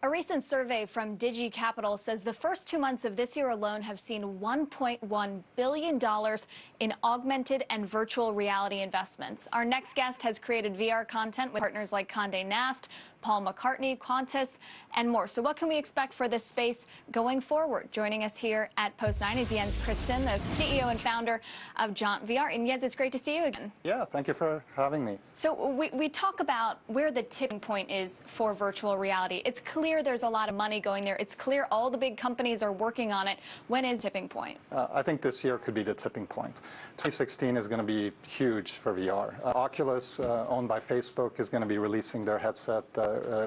A recent survey from DigiCapital says the first 2 months of this year alone have seen $1.1 billion in augmented and virtual reality investments. Our next guest has created VR content with partners like Condé Nast, Paul McCartney, Qantas, and more. So what can we expect for this space going forward? Joining us here at Post 9 is Jens Christensen, the CEO and founder of Jaunt VR. And Jens, it's great to see you again. Yeah, thank you for having me. So we talk about where the tipping point is for virtual reality. It's clear there's a lot of money going there. It's clear all the big companies are working on it. When is tipping point? I think this year could be the tipping point. 2016 is going to be huge for VR. Oculus, owned by Facebook, is going to be releasing their headset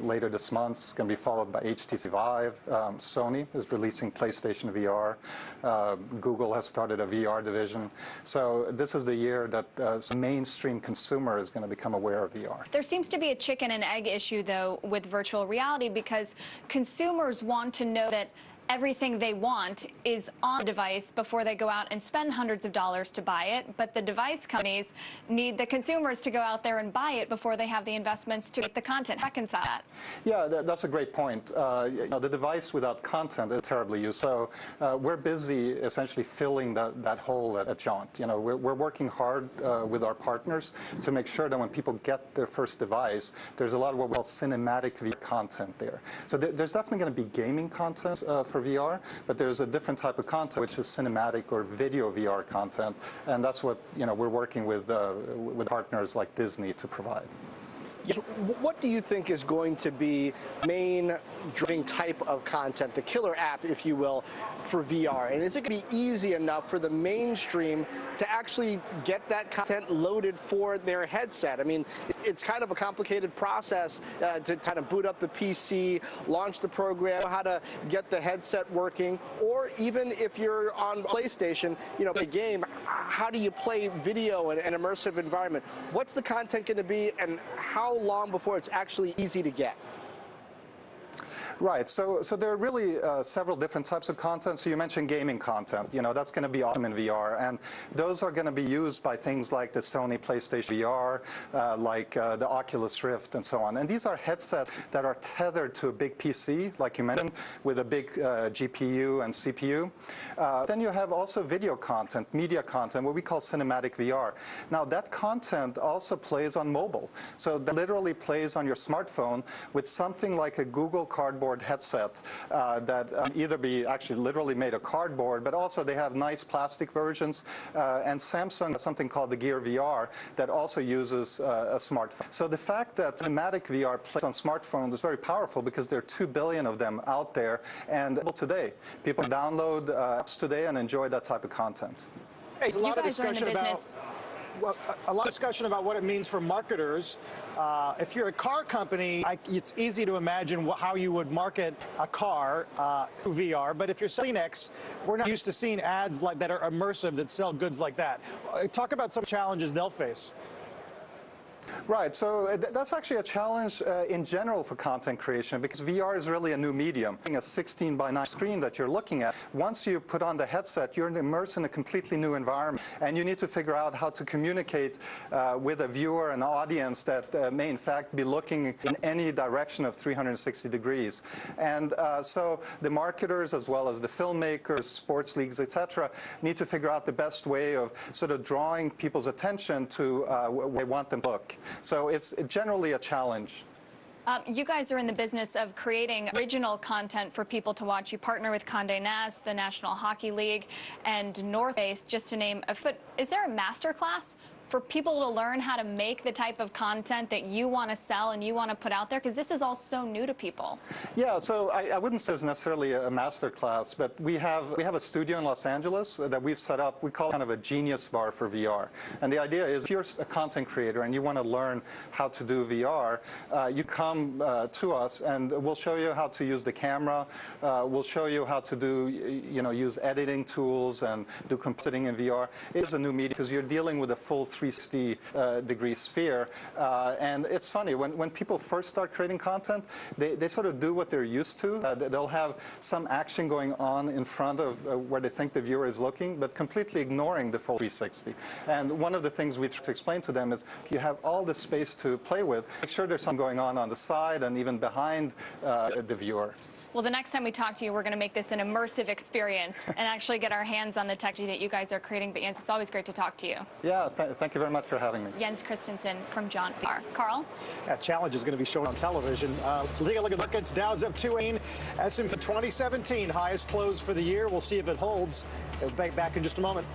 later this month. It's going to be followed by HTC Vive. Sony is releasing PlayStation VR. Google has started a VR division. So this is the year that the mainstream consumer is going to become aware of VR. There seems to be a chicken and egg issue, though, with virtual reality, because consumers want to know that everything they want is on the device before they go out and spend hundreds of dollars to buy it. But the device companies need the consumers to go out there and buy it before they have the investments to get the content. Reconcile that. Yeah, that's a great point. The device without content is terribly used. So we're busy essentially filling that hole at Jaunt. We're working hard with our partners to make sure that when people get their first device, there's a lot of what we call cinematic VR content there. So there's definitely going to be gaming content for VR, but there's a different type of content, which is cinematic or video VR content, and that's what we're working with partners like Disney to provide. So what do you think is going to be main driving type of content, the killer app, if you will, for VR? And is it going to be easy enough for the mainstream to actually get that content loaded for their headset? I mean, it's kind of a complicated process to kind of boot up the PC, launch the program, how to get the headset working, or even if you're on PlayStation, a game, how do you play video in an immersive environment? What's the content going to be, and how long before it's actually easy to get? Right. So there are really several different types of content. So you mentioned gaming content. That's going to be awesome in VR. And those are going to be used by things like the Sony PlayStation VR, like the Oculus Rift, and so on. And these are headsets that are tethered to a big PC, like you mentioned, with a big GPU and CPU. Then you have also video content, media content, what we call cinematic VR. Now, that content also plays on mobile. So that literally plays on your smartphone with something like a Google Cardboard headset that either be actually literally made of cardboard, but also they have nice plastic versions, and Samsung has something called the Gear VR that also uses a smartphone. So the fact that cinematic VR plays on smartphones is very powerful because there are 2 billion of them out there, and today people download apps today and enjoy that type of content. Hey, a lot of discussion about what it means for marketers. If you're a car company, it's easy to imagine how you would market a car through VR. But if you're Kleenex, we're not used to seeing ads like that are immersive that sell goods like that. Talk about some challenges they'll face. Right, so that's actually a challenge in general for content creation, because VR is really a new medium. A 16:9 screen that you're looking at, once you put on the headset, you're immersed in a completely new environment, and you need to figure out how to communicate with a viewer, an audience that may in fact be looking in any direction of 360 degrees. And so the marketers, as well as the filmmakers, sports leagues, etc., need to figure out the best way of sort of drawing people's attention to where they want them to look. So it's generally a challenge. You guys are in the business of creating original content for people to watch. You partner with Condé Nast, the National Hockey League, and North Face, just to name a few. Is there a master class for people to learn how to make the type of content that you want to sell and you want to put out there? Because this is all so new to people. Yeah, so I wouldn't say it's necessarily a master class, but we have a studio in Los Angeles that we've set up. We call it kind of a genius bar for VR. And the idea is, if you're a content creator and you want to learn how to do VR, you come to us and we'll show you how to use the camera. We'll show you how to do, use editing tools and do compositing in VR. It is a new medium because you're dealing with a full 360-degree sphere. And it's funny, when people first start creating content, they sort of do what they're used to. They'll have some action going on in front of where they think the viewer is looking, but completely ignoring the full 360. And one of the things we try to explain to them is you have all the space to play with. Make sure there's something going on the side and even behind the viewer. Well, the next time we talk to you, we're going to make this an immersive experience and actually get our hands on the technology that you guys are creating. But Jens, it's always great to talk to you. Yeah, thank you very much for having me. Jens Christensen from John VR. Carl? That challenge is going to be shown on television. Take a look at the markets. Dow's up 2.8. S&P 2017 highest close for the year. We'll see if it holds. Back in just a moment.